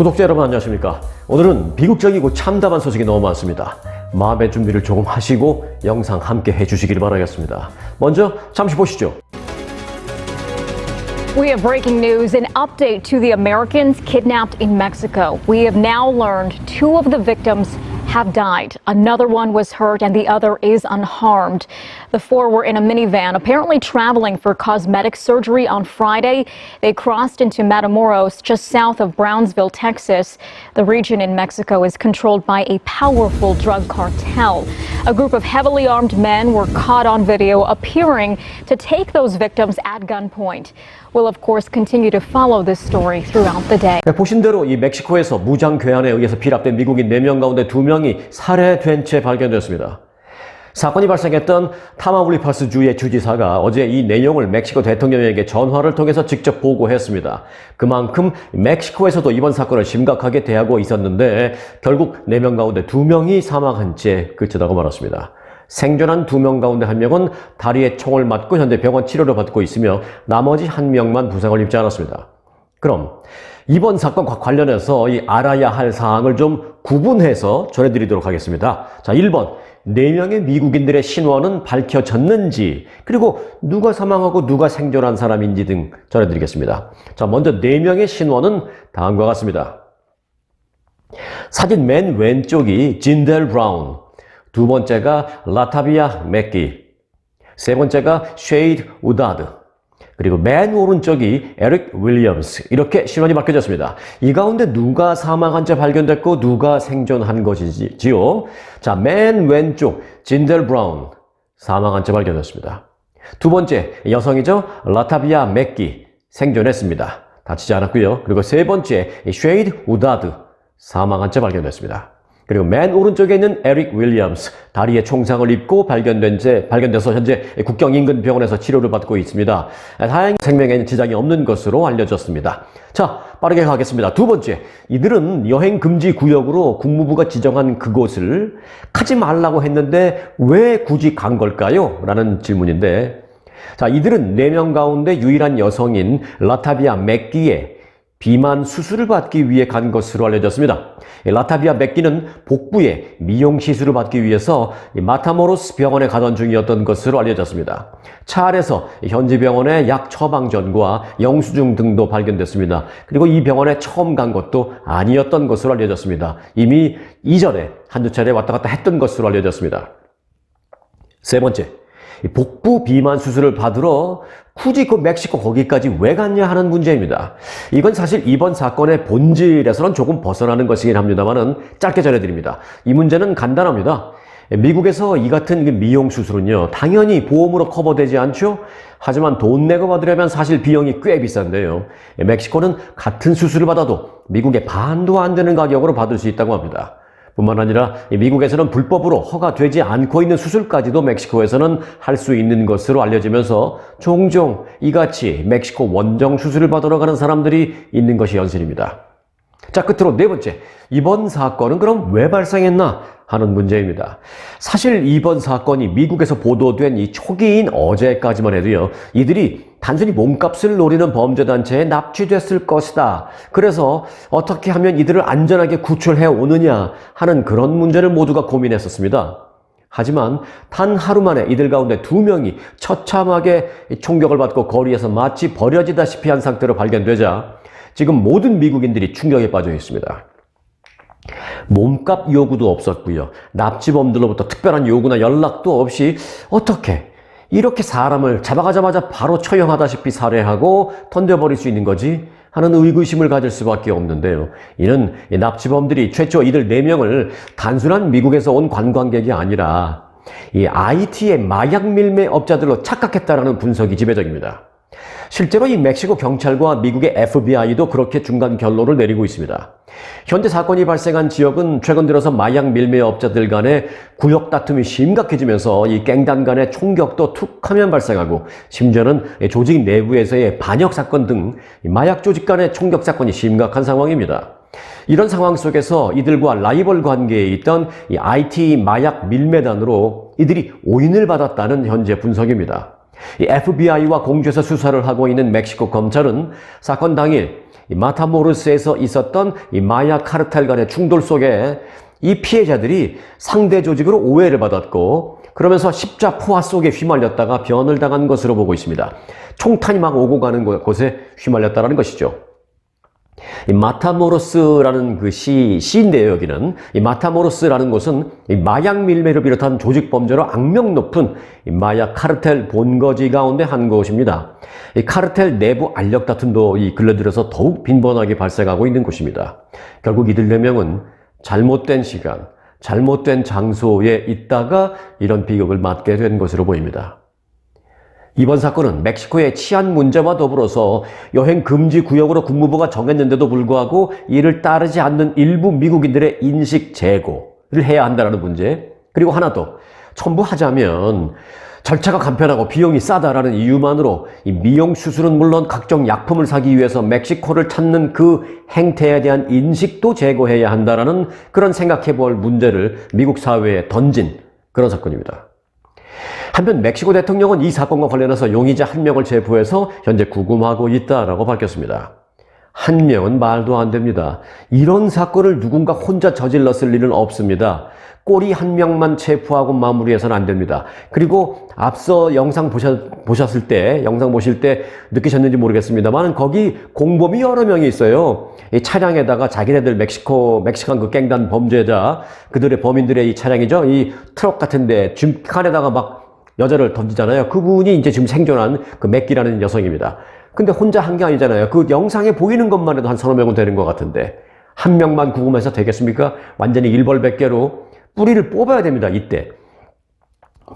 구독자 여러분 안녕하십니까. 오늘은 비극적이고 참담한 소식이 너무 많습니다. 마음의 준비를 조금 하시고 영상 함께 해주시길 바라겠습니다. 먼저 잠시 보시죠. We have breaking news, an update to the Americans kidnapped in Mexico. We have now learned two of the victims have died. Another one was hurt and the other is unharmed. The four were in a minivan, apparently traveling for cosmetic surgery on Friday. They crossed into Matamoros, just south of Brownsville, Texas. The region in Mexico is controlled by a powerful drug cartel. A group of heavily armed men were caught on video appearing to take those victims at gunpoint. We'll of course continue to follow this story throughout the day. 보신 대로 이 멕시코에서 무장 괴한에 의해서 피랍된 미국인 4명 가운데 2명이 살해된 채 발견되었습니다. 사건이 발생했던 타마울리파스 주의 주지사가 어제 이 내용을 멕시코 대통령에게 전화를 통해서 직접 보고했습니다. 그만큼 멕시코에서도 이번 사건을 심각하게 대하고 있었는데 결국 4명 가운데 2명이 사망한 채 그치다고 말았습니다. 생존한 2명 가운데 1명은 다리에 총을 맞고 현재 병원 치료를 받고 있으며 나머지 1명만 부상을 입지 않았습니다. 그럼 이번 사건과 관련해서 이 알아야 할 사항을 좀 구분해서 전해드리도록 하겠습니다. 자, 1번. 4명의 미국인들의 신원은 밝혀졌는지, 그리고 누가 사망하고 누가 생존한 사람인지 등 전해드리겠습니다. 자, 먼저 4명의 신원은 다음과 같습니다. 사진 맨 왼쪽이 진델 브라운, 두 번째가 라타비아 맥기, 세 번째가 쉐이드 우다드, 그리고 맨 오른쪽이 에릭 윌리엄스. 이렇게 신원이 밝혀졌습니다. 이 가운데 누가 사망한 채 발견됐고 누가 생존한 것이지요? 자, 맨 왼쪽 진델 브라운, 사망한 채 발견됐습니다. 두 번째 여성이죠. 라타비아 맥기, 생존했습니다. 다치지 않았고요. 그리고 세 번째 쉐이드 우다드, 사망한 채 발견됐습니다. 그리고 맨 오른쪽에 있는 에릭 윌리엄스, 다리에 총상을 입고 발견돼서 현재 국경 인근 병원에서 치료를 받고 있습니다. 다행히 생명에 지장이 없는 것으로 알려졌습니다. 자, 빠르게 가겠습니다. 두 번째, 이들은 여행 금지 구역으로 국무부가 지정한 그곳을 가지 말라고 했는데 왜 굳이 간 걸까요? 라는 질문인데, 자, 이들은 4명 가운데 유일한 여성인 라타비아 맥기의 비만 수술을 받기 위해 간 것으로 알려졌습니다. 라타비아 맥기는 복부에 미용 시술을 받기 위해서 마타모로스 병원에 가던 중이었던 것으로 알려졌습니다. 차 안에서 현지 병원의 약 처방전과 영수증 등도 발견됐습니다. 그리고 이 병원에 처음 간 것도 아니었던 것으로 알려졌습니다. 이미 이전에 한두 차례 왔다 갔다 했던 것으로 알려졌습니다. 세 번째, 복부 비만 수술을 받으러 굳이 그 멕시코 거기까지 왜 갔냐 하는 문제입니다. 이건 사실 이번 사건의 본질에서는 조금 벗어나는 것이긴 합니다만은 짧게 전해드립니다. 이 문제는 간단합니다. 미국에서 이 같은 미용 수술은요, 당연히 보험으로 커버되지 않죠? 하지만 돈 내고 받으려면 사실 비용이 꽤 비싼데요. 멕시코는 같은 수술을 받아도 미국의 반도 안 되는 가격으로 받을 수 있다고 합니다. 뿐만 아니라 미국에서는 불법으로 허가되지 않고 있는 수술까지도 멕시코에서는 할 수 있는 것으로 알려지면서 종종 이같이 멕시코 원정 수술을 받으러 가는 사람들이 있는 것이 현실입니다. 자, 끝으로 네 번째, 이번 사건은 그럼 왜 발생했나 하는 문제입니다. 사실 이번 사건이 미국에서 보도된 이 초기인 어제까지만 해도요, 이들이 단순히 몸값을 노리는 범죄단체에 납치됐을 것이다. 그래서 어떻게 하면 이들을 안전하게 구출해 오느냐 하는 그런 문제를 모두가 고민했었습니다. 하지만 단 하루 만에 이들 가운데 2명이 처참하게 총격을 받고 거리에서 마치 버려지다시피 한 상태로 발견되자 지금 모든 미국인들이 충격에 빠져 있습니다. 몸값 요구도 없었고요. 납치범들로부터 특별한 요구나 연락도 없이 어떻게 이렇게 사람을 잡아가자마자 바로 처형하다시피 살해하고 던져버릴 수 있는 거지? 하는 의구심을 가질 수밖에 없는데요. 이는 납치범들이 최초 이들 4명을 단순한 미국에서 온 관광객이 아니라 이 IT의 마약 밀매 업자들로 착각했다라는 분석이 지배적입니다. 실제로 이 멕시코 경찰과 미국의 FBI도 그렇게 중간 결론을 내리고 있습니다. 현재 사건이 발생한 지역은 최근 들어서 마약 밀매업자들 간의 구역 다툼이 심각해지면서 이 갱단 간의 총격도 툭하면 발생하고 심지어는 조직 내부에서의 반역 사건 등 마약 조직 간의 총격 사건이 심각한 상황입니다. 이런 상황 속에서 이들과 라이벌 관계에 있던 이 IT 마약 밀매단으로 이들이 오인을 받았다는 현재 분석입니다. 이 FBI와 공조해서 수사를 하고 있는 멕시코 검찰은 사건 당일 이 마타모로스에서 있었던 이 마야 카르텔 간의 충돌 속에 이 피해자들이 상대 조직으로 오해를 받았고 그러면서 십자포화 속에 휘말렸다가 변을 당한 것으로 보고 있습니다. 총탄이 막 오고 가는 곳에 휘말렸다는 것이죠. 이 마타모로스라는 그 시인데요, 여기는. 이 마타모로스라는 곳은 이 마약 밀매를 비롯한 조직 범죄로 악명 높은 이 마약 카르텔 본거지 가운데 한 곳입니다. 이 카르텔 내부 알력 다툼도 이 근래 들어서 더욱 빈번하게 발생하고 있는 곳입니다. 결국 이들 4명은 잘못된 시간, 잘못된 장소에 있다가 이런 비극을 맞게 된 것으로 보입니다. 이번 사건은 멕시코의 치안 문제와 더불어서 여행 금지 구역으로 국무부가 정했는데도 불구하고 이를 따르지 않는 일부 미국인들의 인식 제고를 해야 한다는 문제, 그리고 하나 더 첨부하자면 절차가 간편하고 비용이 싸다라는 이유만으로 이 미용 수술은 물론 각종 약품을 사기 위해서 멕시코를 찾는 그 행태에 대한 인식도 제고해야 한다라는 그런 생각해 볼 문제를 미국 사회에 던진 그런 사건입니다. 한편 멕시코 대통령은 이 사건과 관련해서 용의자 1명을 체포해서 현재 구금하고 있다라고 밝혔습니다. 1명은 말도 안 됩니다. 이런 사건을 누군가 혼자 저질렀을 일은 없습니다. 꼬리 1명만 체포하고 마무리해서는 안 됩니다. 그리고 앞서 영상 보셨을 때, 영상 보실 때 느끼셨는지 모르겠습니다만 거기 공범이 여러 명이 있어요. 이 차량에다가 자기네들 멕시칸 그 갱단 범죄자, 그들의 범인들의 이 차량이죠. 이 트럭 같은데 줌칸에다가 막 여자를 던지잖아요. 그분이 이제 지금 생존한 그 맥기라는 여성입니다. 근데 혼자 한 게 아니잖아요. 그 영상에 보이는 것만 해도 한 3~4명은 되는 것 같은데 1명만 구금해서 되겠습니까? 완전히 일벌백계로 뿌리를 뽑아야 됩니다. 이때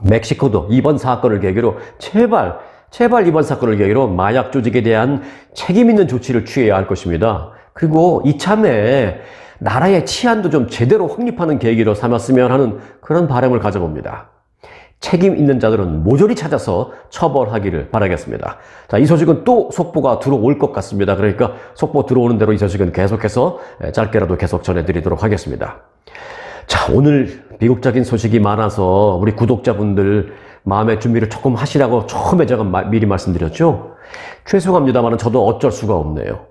멕시코도 이번 사건을 계기로 제발 이번 사건을 계기로 마약 조직에 대한 책임 있는 조치를 취해야 할 것입니다. 그리고 이참에 나라의 치안도 좀 제대로 확립하는 계기로 삼았으면 하는 그런 바람을 가져봅니다. 책임 있는 자들은 모조리 찾아서 처벌하기를 바라겠습니다. 자, 이 소식은 또 속보가 들어올 것 같습니다. 그러니까 속보 들어오는 대로 이 소식은 계속해서 짧게라도 계속 전해드리도록 하겠습니다. 자, 오늘 비극적인 소식이 많아서 우리 구독자분들 마음의 준비를 조금 하시라고 처음에 제가 미리 말씀드렸죠. 죄송합니다만 저도 어쩔 수가 없네요.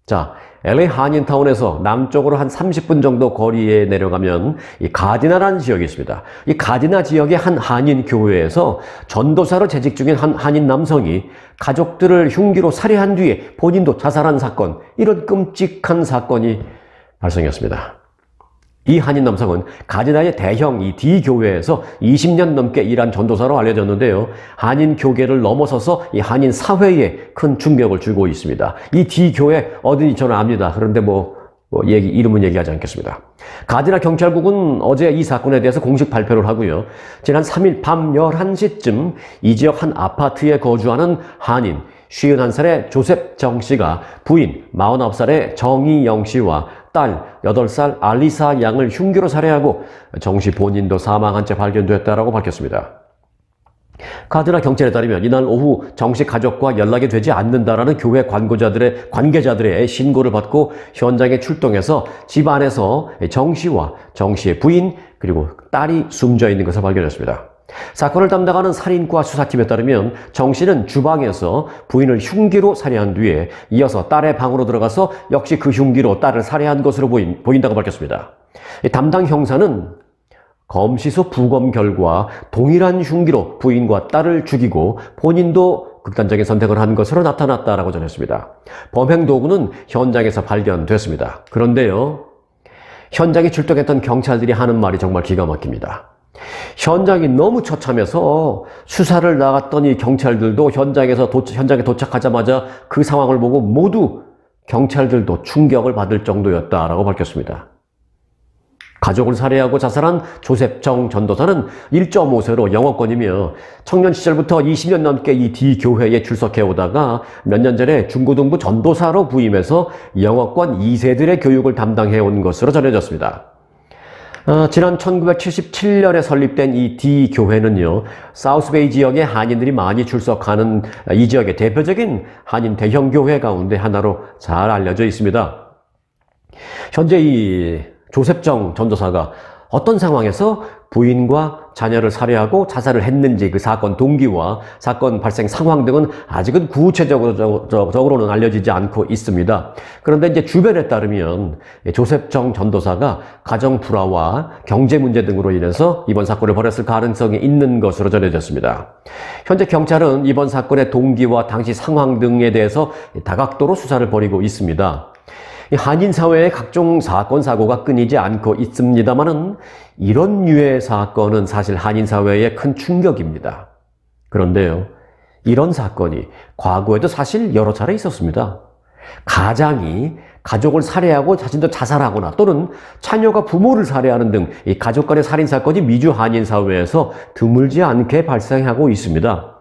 자, LA 한인타운에서 남쪽으로 한 30분 정도 거리에 내려가면 이 가디나라는 지역이 있습니다. 이 가디나 지역의 한 한인 교회에서 전도사로 재직 중인 한 한인 남성이 가족들을 흉기로 살해한 뒤에 본인도 자살한 사건, 이런 끔찍한 사건이 발생했습니다. 이 한인 남성은 가디나의 대형 이 D교회에서 20년 넘게 일한 전도사로 알려졌는데요. 한인 교계를 넘어서서 이 한인 사회에 큰 충격을 주고 있습니다. 이 D교회 어딘지 저는 압니다. 그런데 이름은 얘기하지 않겠습니다. 가디나 경찰국은 어제 이 사건에 대해서 공식 발표를 하고요. 지난 3일 밤 11시쯤 이 지역 한 아파트에 거주하는 한인 51살의 조셉 정 씨가 부인 49살의 정희영 씨와 딸 8살 알리사 양을 흉기로 살해하고 정 씨 본인도 사망한 채 발견됐다고 밝혔습니다. 가디나 경찰에 따르면 이날 오후 정 씨 가족과 연락이 되지 않는다라는 교회 관계자들의 신고를 받고 현장에 출동해서 집 안에서 정 씨와 정 씨의 부인 그리고 딸이 숨져 있는 것을 발견했습니다. 사건을 담당하는 살인과 수사팀에 따르면 정 씨는 주방에서 부인을 흉기로 살해한 뒤에 이어서 딸의 방으로 들어가서 역시 그 흉기로 딸을 살해한 것으로 보인다고 밝혔습니다. 담당 형사는 검시소 부검 결과 동일한 흉기로 부인과 딸을 죽이고 본인도 극단적인 선택을 한 것으로 나타났다라고 전했습니다. 범행 도구는 현장에서 발견됐습니다. 그런데요, 현장에 출동했던 경찰들이 하는 말이 정말 기가 막힙니다. 현장이 너무 처참해서 수사를 나갔던 이 경찰들도 현장에 도착하자마자 그 상황을 보고 모두 경찰들도 충격을 받을 정도였다라고 밝혔습니다. 가족을 살해하고 자살한 조셉 정 전도사는 1.5세로 영어권이며 청년 시절부터 20년 넘게 이 D교회에 출석해 오다가 몇 년 전에 중고등부 전도사로 부임해서 영어권 2세들의 교육을 담당해 온 것으로 전해졌습니다. 지난 1977년에 설립된 이 D교회는요, 사우스베이 지역의 한인들이 많이 출석하는 이 지역의 대표적인 한인 대형교회 가운데 하나로 잘 알려져 있습니다. 현재 이 조셉 정 전도사가 어떤 상황에서 부인과 자녀를 살해하고 자살을 했는지 그 사건 동기와 사건 발생 상황 등은 아직은 구체적으로는 알려지지 않고 있습니다. 그런데 이제 주변에 따르면 조셉 정 전도사가 가정 불화와 경제 문제 등으로 인해서 이번 사건을 벌였을 가능성이 있는 것으로 전해졌습니다. 현재 경찰은 이번 사건의 동기와 당시 상황 등에 대해서 다각도로 수사를 벌이고 있습니다. 한인 사회의 각종 사건, 사고가 끊이지 않고 있습니다만은 이런 유의 사건은 사실 한인 사회에 큰 충격입니다. 그런데요, 이런 사건이 과거에도 사실 여러 차례 있었습니다. 가장이 가족을 살해하고 자신도 자살하거나 또는 자녀가 부모를 살해하는 등 이 가족 간의 살인 사건이 미주 한인 사회에서 드물지 않게 발생하고 있습니다.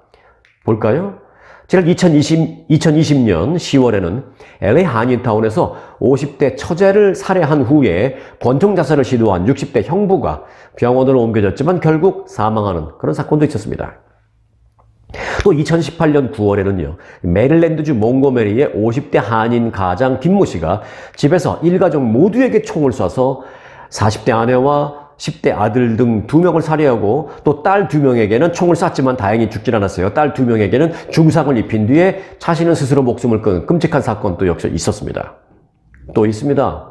볼까요? 지난 2020년 10월에는 LA 한인타운에서 50대 처제를 살해한 후에 권총 자살을 시도한 60대 형부가 병원으로 옮겨졌지만 결국 사망하는 그런 사건도 있었습니다. 또 2018년 9월에는요, 메릴랜드주 몽고메리의 50대 한인 가장 김모 씨가 집에서 일가족 모두에게 총을 쏴서 40대 아내와 10대 아들 등 2명을 살해하고 또 딸 2명에게는 총을 쐈지만 다행히 죽질 않았어요. 딸 2명에게는 중상을 입힌 뒤에 자신은 스스로 목숨을 끊은 끔찍한 사건도 역시 있었습니다. 또 있습니다.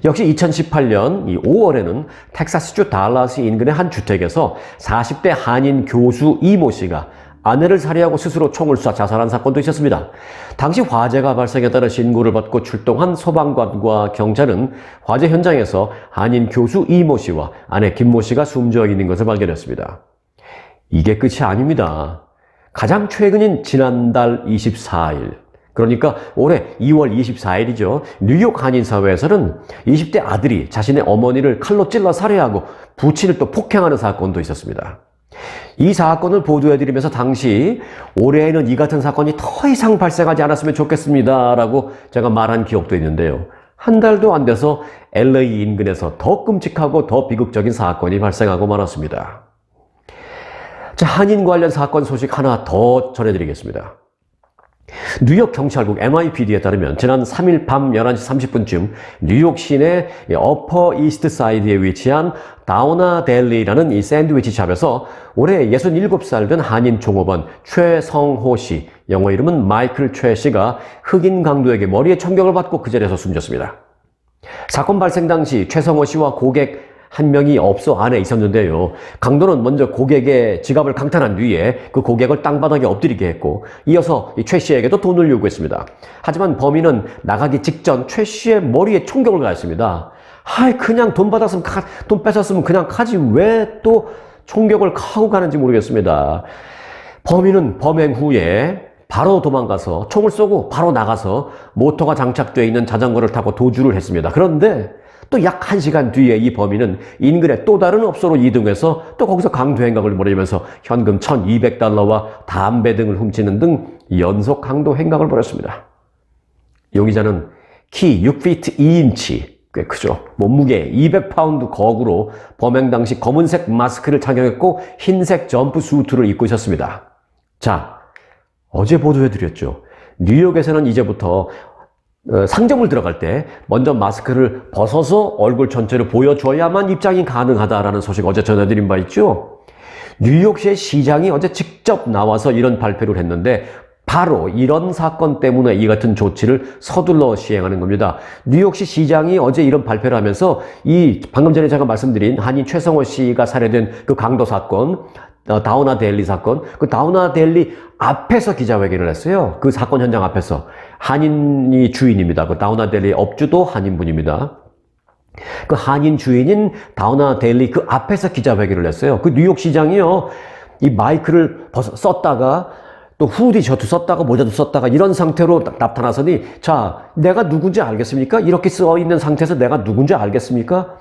역시 2018년 5월에는 텍사스주 달라스 인근의 한 주택에서 40대 한인 교수 이모 씨가 아내를 살해하고 스스로 총을 쏴 자살한 사건도 있었습니다. 당시 화재가 발생했다는 신고를 받고 출동한 소방관과 경찰은 화재 현장에서 한인 교수 이모 씨와 아내 김모 씨가 숨져 있는 것을 발견했습니다. 이게 끝이 아닙니다. 가장 최근인 지난달 24일, 그러니까 올해 2월 24일이죠. 뉴욕 한인사회에서는 20대 아들이 자신의 어머니를 칼로 찔러 살해하고 부친을 또 폭행하는 사건도 있었습니다. 이 사건을 보도해드리면서 당시 올해에는 이 같은 사건이 더 이상 발생하지 않았으면 좋겠습니다 라고 제가 말한 기억도 있는데요. 한 달도 안 돼서 LA 인근에서 더 끔찍하고 더 비극적인 사건이 발생하고 말았습니다. 자, 한인 관련 사건 소식 하나 더 전해드리겠습니다. 뉴욕 경찰국 NYPD에 따르면 지난 3일 밤 11시 30분쯤 뉴욕 시내 어퍼 이스트 사이드에 위치한 다우나 델리라는 이 샌드위치 샵에서 올해 67살 된 한인 종업원 최성호 씨, 영어 이름은 마이클 최 씨가 흑인 강도에게 머리에 총격을 받고 그 자리에서 숨졌습니다. 사건 발생 당시 최성호 씨와 고객 한 명이 업소 안에 있었는데요. 강도는 먼저 고객의 지갑을 강탈한 뒤에 그 고객을 땅바닥에 엎드리게 했고 이어서 최 씨에게도 돈을 요구했습니다. 하지만 범인은 나가기 직전 최 씨의 머리에 총격을 가했습니다. 그냥 돈 받았으면 돈 뺏었으면 그냥 가지 왜 또 총격을 하고 가는지 모르겠습니다. 범인은 범행 후에 바로 도망가서 총을 쏘고 바로 나가서 모터가 장착되어 있는 자전거를 타고 도주를 했습니다. 그런데 또 약 1시간 뒤에 이 범인은 인근의 또 다른 업소로 이동해서 또 거기서 강도 행각을 벌이면서 현금 $1,200와 담배 등을 훔치는 등 연속 강도 행각을 벌였습니다. 용의자는 키 6피트 2인치, 꽤 크죠. 몸무게 200파운드 거구로 범행 당시 검은색 마스크를 착용했고 흰색 점프수트를 입고 있었습니다. 자, 어제 보도해드렸죠. 뉴욕에서는 이제부터 상점을 들어갈 때 먼저 마스크를 벗어서 얼굴 전체를 보여줘야만 입장이 가능하다라는 소식 어제 전해드린 바 있죠. 뉴욕시의 시장이 어제 직접 나와서 이런 발표를 했는데 바로 이런 사건 때문에 이 같은 조치를 서둘러 시행하는 겁니다. 뉴욕시 시장이 어제 이런 발표를 하면서 이 방금 전에 제가 말씀드린 한인 최성호 씨가 살해된 그 강도 사건, 다우나 델리 사건, 그 다우나 델리 앞에서 기자회견을 했어요. 그 사건 현장 앞에서. 한인이 주인입니다. 그 다우나 델리 업주도 한인분입니다. 그 한인 주인인 다우나 델리 그 앞에서 기자회견을 했어요. 그 뉴욕 시장이요, 이 마이크를 썼다가 또 후디 셔츠 썼다가 모자도 썼다가 이런 상태로 나타나서니, 자, 내가 누군지 알겠습니까? 이렇게 써 있는 상태에서 내가 누군지 알겠습니까?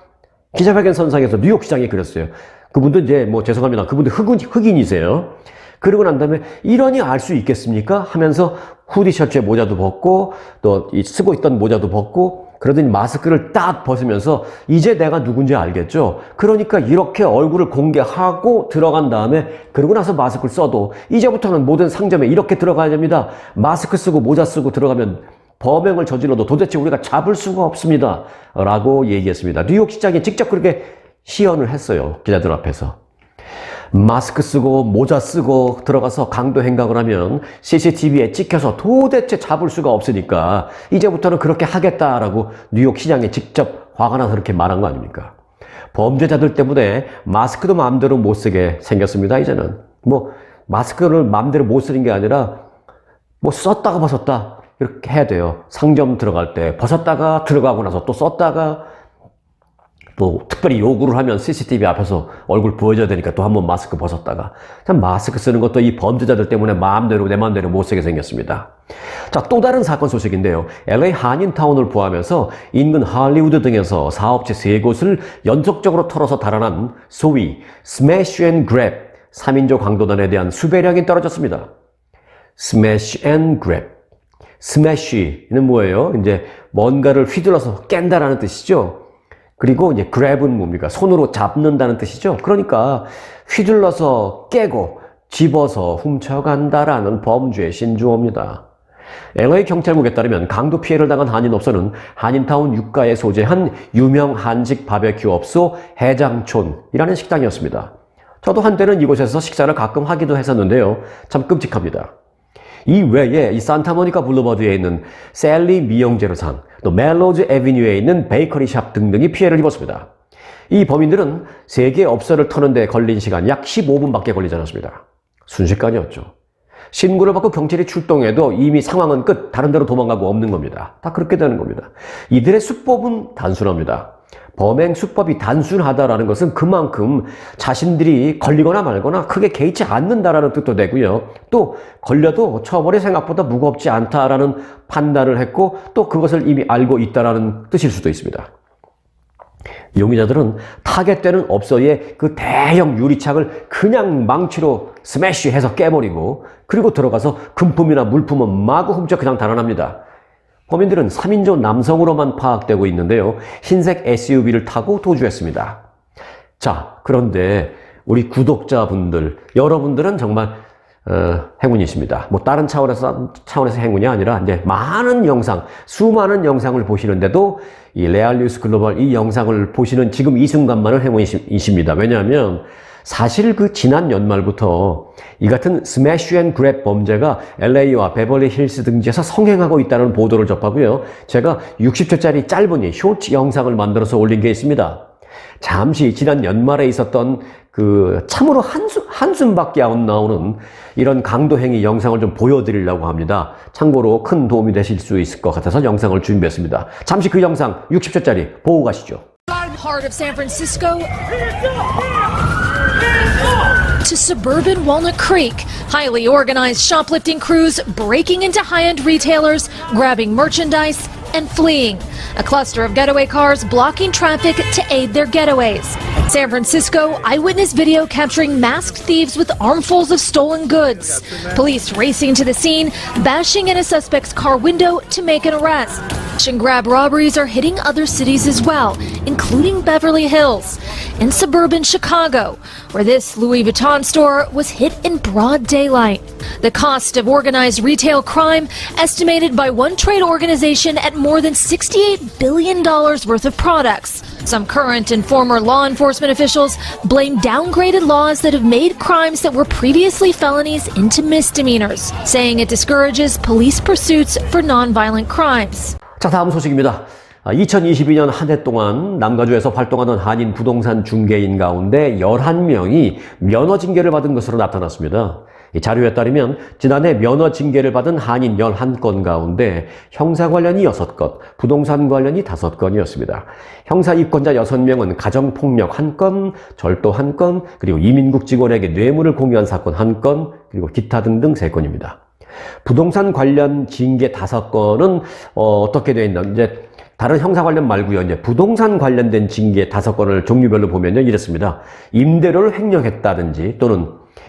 기자회견 선상에서 뉴욕 시장이 그랬어요. 그분도 이제 죄송합니다. 그분도 흑인이세요. 그러고 난 다음에 이러니 알 수 있겠습니까? 하면서 후디 셔츠에 모자도 벗고 또 쓰고 있던 모자도 벗고 그러더니 마스크를 딱 벗으면서 이제 내가 누군지 알겠죠? 그러니까 이렇게 얼굴을 공개하고 들어간 다음에 그러고 나서 마스크를 써도 이제부터는 모든 상점에 이렇게 들어가야 됩니다. 마스크 쓰고 모자 쓰고 들어가면 범행을 저질러도 도대체 우리가 잡을 수가 없습니다. 라고 얘기했습니다. 뉴욕 시장이 직접 그렇게 시연을 했어요. 기자들 앞에서. 마스크 쓰고 모자 쓰고 들어가서 강도 행각을 하면 CCTV에 찍혀서 도대체 잡을 수가 없으니까 이제부터는 그렇게 하겠다라고 뉴욕 시장에 직접 화가 나서 그렇게 말한 거 아닙니까? 범죄자들 때문에 마스크도 마음대로 못 쓰게 생겼습니다. 이제는 뭐 마스크를 마음대로 못 쓰는 게 아니라 뭐 썼다가 벗었다 이렇게 해야 돼요. 상점 들어갈 때 벗었다가 들어가고 나서 또 썼다가 또 특별히 요구를 하면 CCTV 앞에서 얼굴 보여줘야 되니까 또 한 번 마스크 벗었다가 참 마스크 쓰는 것도 이 범죄자들 때문에 마음대로 내 마음대로 못 쓰게 생겼습니다. 자, 또 다른 사건 소식인데요. LA 한인타운을 포함해서 인근 할리우드 등에서 사업체 3곳을 연속적으로 털어서 달아난 소위 스매시 앤 그랩 3인조 강도단에 대한 수배량이 떨어졌습니다. 스매시 앤 그랩. 스매시는 뭐예요? 이제 뭔가를 휘둘러서 깬다라는 뜻이죠. 그리고 이제 grab은 뭡니까? 손으로 잡는다는 뜻이죠. 그러니까 휘둘러서 깨고 집어서 훔쳐간다라는 범죄의 신조어입니다. LA 경찰국에 따르면 강도 피해를 당한 한인업소는 한인타운 육가에 소재한 유명 한식 바베큐 업소 해장촌이라는 식당이었습니다. 저도 한때는 이곳에서 식사를 가끔 하기도 했었는데요. 참 끔찍합니다. 이 외에 이 산타모니카 블루버드에 있는 셀리 미용재료상, 또 멜로즈 애비뉴에 있는 베이커리 샵 등등이 피해를 입었습니다. 이 범인들은 3개 업소를 터는 데 걸린 시간 약 15분밖에 걸리지 않았습니다. 순식간이었죠. 신고를 받고 경찰이 출동해도 이미 상황은 끝, 다른 데로 도망가고 없는 겁니다. 다 그렇게 되는 겁니다. 이들의 수법은 단순합니다. 범행 수법이 단순하다라는 것은 그만큼 자신들이 걸리거나 말거나 크게 개의치 않는다라는 뜻도 되고요. 또 걸려도 처벌이 생각보다 무겁지 않다라는 판단을 했고 또 그것을 이미 알고 있다라는 뜻일 수도 있습니다. 용의자들은 타겟되는 업소의 그 대형 유리창을 그냥 망치로 스매시해서 깨버리고 그리고 들어가서 금품이나 물품은 마구 훔쳐 그냥 달아납니다. 범인들은 3인조 남성으로만 파악되고 있는데요. 흰색 SUV를 타고 도주했습니다. 자, 그런데 우리 구독자분들, 여러분들은 정말 행운이십니다. 뭐 다른 차원에서 행운이 아니라 이제 많은 영상, 수많은 영상을 보시는데도 이 레알뉴스 글로벌 이 영상을 보시는 지금 이 순간만은 행운이십니다. 왜냐하면 사실 그 지난 연말부터 이 같은 스매시 앤 그랩 범죄가 LA와 베벌리 힐스 등지에서 성행하고 있다는 보도를 접하고요. 제가 60초짜리 짧은 이 쇼츠 영상을 만들어서 올린 게 있습니다. 잠시 지난 연말에 있었던 그 참으로 한숨밖에 안 나오는 이런 강도 행위 영상을 좀 보여드리려고 합니다. 참고로 큰 도움이 되실 수 있을 것 같아서 영상을 준비했습니다. 잠시 그 영상 60초짜리 보고 가시죠. Heart of San Francisco to suburban Walnut Creek. Highly organized shoplifting crews breaking into high-end retailers, grabbing merchandise, and fleeing. A cluster of getaway cars blocking traffic to aid their getaways. San Francisco, eyewitness video capturing masked thieves with armfuls of stolen goods. Police racing to the scene, bashing in a suspect's car window to make an arrest. And grab robberies are hitting other cities as well, including Beverly Hills. In suburban Chicago, where this Louis Vuitton store was hit in broad daylight. The cost of organized retail crime estimated by one trade organization at more than $68 billion worth of products. Some current and former law enforcement officials blame downgraded laws that have made crimes that were previously felonies into misdemeanors, saying it discourages police pursuits for nonviolent crimes. 자, 다음 소식입니다. 2022년 한 해 동안 남가주에서 활동하던 한인 부동산 중개인 가운데 11명이 면허 징계를 받은 것으로 나타났습니다. 이 자료에 따르면 지난해 면허 징계를 받은 한인 11건 가운데 형사 관련이 6건, 부동산 관련이 5건이었습니다. 형사 입건자 6명은 가정폭력 1건, 절도 1건, 그리고 이민국 직원에게 뇌물을 공유한 사건 1건, 그리고 기타 등등 3건입니다. 부동산 관련 징계 5건은 어떻게 되어 있나? 이제 다른 형사 관련 말고요. 이제 부동산 관련된 징계 5건을 종류별로 보면요. 이렇습니다. 임대료를 횡령했다든지 또는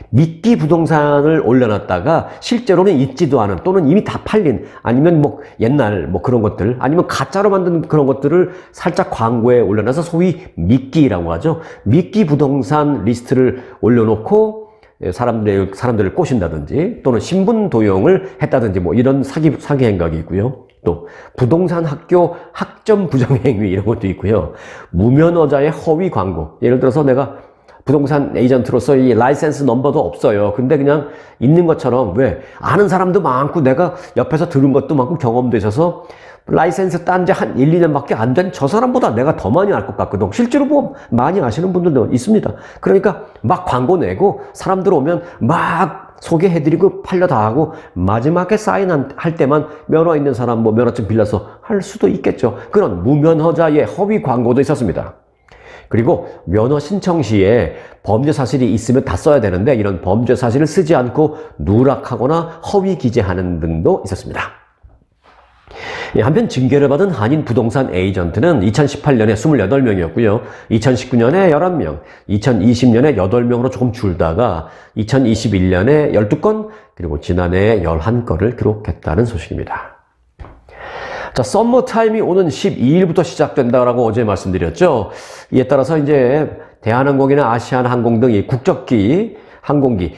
미끼 부동산을 올려놨다가 실제로는 있지도 않은 또는 이미 다 팔린 아니면 뭐 옛날 뭐 그런 것들 아니면 가짜로 만든 그런 것들을 살짝 광고에 올려놔서 소위 미끼라고 하죠. 미끼 부동산 리스트를 올려놓고 사람들을 꼬신다든지 또는 신분 도용을 했다든지 뭐 이런 사기 행각이 있고요. 또 부동산 학교 학점 부정행위 이런 것도 있고요. 무면허자의 허위 광고. 예를 들어서 내가 부동산 에이전트로서 이 라이센스 넘버도 없어요. 근데 그냥 있는 것처럼 왜 아는 사람도 많고 내가 옆에서 들은 것도 많고 경험도 있어서 라이센스 딴 지 한 1, 2년밖에 안 된 저 사람보다 내가 더 많이 알 것 같거든. 실제로 뭐 많이 아시는 분들도 있습니다. 그러니까 막 광고 내고 사람들 오면 막 소개해드리고 팔려 다 하고 마지막에 사인할 때만 면허 있는 사람 뭐 면허증 빌려서 할 수도 있겠죠. 그런 무면허자의 허위 광고도 있었습니다. 그리고 면허 신청 시에 범죄 사실이 있으면 다 써야 되는데 이런 범죄 사실을 쓰지 않고 누락하거나 허위 기재하는 등도 있었습니다. 한편 징계를 받은 한인 부동산 에이전트는 2018년에 28명이었고요. 2019년에 11명, 2020년에 8명으로 조금 줄다가 2021년에 12건, 그리고 지난해에 11건을 기록했다는 소식입니다. 자, 썸머타임이 오는 12일부터 시작된다라고 어제 말씀드렸죠. 이에 따라서 이제 대한항공이나 아시아나항공 등이 국적기 항공기,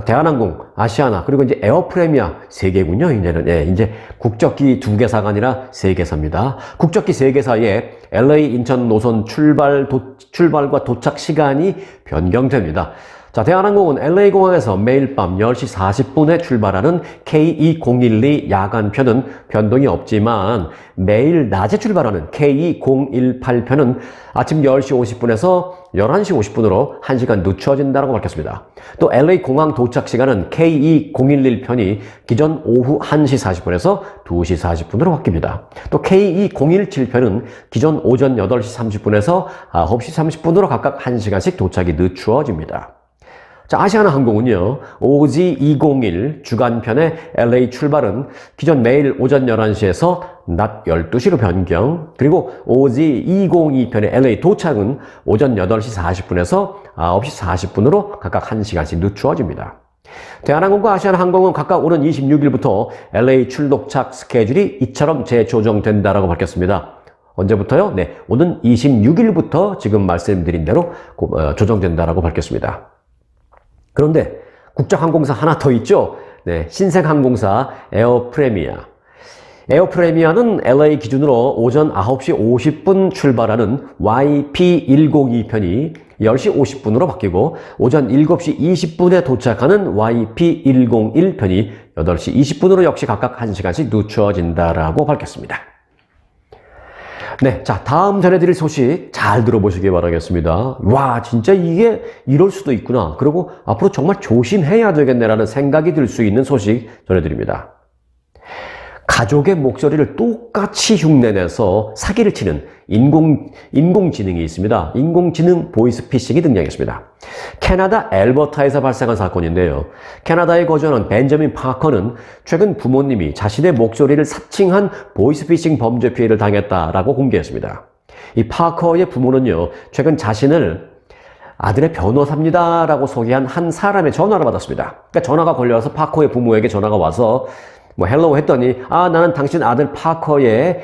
대한항공, 아시아나, 그리고 이제 에어프레미아 3개군요, 이제는. 예, 이제 국적기 2개사가 아니라 3개사입니다. 국적기 3개사에 LA 인천 노선 출발과 도착 시간이 변경됩니다. 자, 대한항공은 LA공항에서 매일 밤 10시 40분에 출발하는 K2012 야간편은 변동이 없지만 매일 낮에 출발하는 K2018편은 아침 10시 50분에서 11시 50분으로 1시간 늦춰진다고 밝혔습니다. 또 LA공항 도착 시간은 K2011편이 기존 오후 1시 40분에서 2시 40분으로 바뀝니다. 또 K2017편은 기존 오전 8시 30분에서 9시 30분으로 각각 1시간씩 도착이 늦추어집니다. 자, 아시아나 항공은요, OG201 주간편의 LA 출발은 기존 매일 오전 11시에서 낮 12시로 변경, 그리고 OG202편의 LA 도착은 오전 8시 40분에서 9시 40분으로 각각 1시간씩 늦추어집니다. 대한항공과 아시아나항공은 각각 오는 26일부터 LA 출도착 스케줄이 이처럼 재조정된다라고 밝혔습니다. 언제부터요? 네, 오는 26일부터 지금 말씀드린 대로 조정된다라고 밝혔습니다. 그런데 국적항공사 하나 더 있죠? 네, 신생항공사 에어프레미아. 에어프레미아는 LA 기준으로 오전 9시 50분 출발하는 YP102편이 10시 50분으로 바뀌고 오전 7시 20분에 도착하는 YP101편이 8시 20분으로 역시 각각 1시간씩 늦춰진다라고 밝혔습니다. 네, 자, 다음 전해드릴 소식 잘 들어보시기 바라겠습니다. 와, 진짜 이게 이럴 수도 있구나. 그리고 앞으로 정말 조심해야 되겠네라는 생각이 들 수 있는 소식 전해드립니다. 가족의 목소리를 똑같이 흉내내서 사기를 치는 인공지능이 있습니다. 인공지능 보이스피싱이 등장했습니다. 캐나다 엘버타에서 발생한 사건인데요. 캐나다에 거주하는 벤저민 파커는 최근 부모님이 자신의 목소리를 사칭한 보이스피싱 범죄 피해를 당했다라고 공개했습니다. 이 파커의 부모는요, 최근 자신을 아들의 변호사입니다라고 소개한 한 사람의 전화를 받았습니다. 그러니까 전화가 걸려서 파커의 부모에게 전화가 와서 뭐 헬로우 했더니 나는 당신 아들 파커의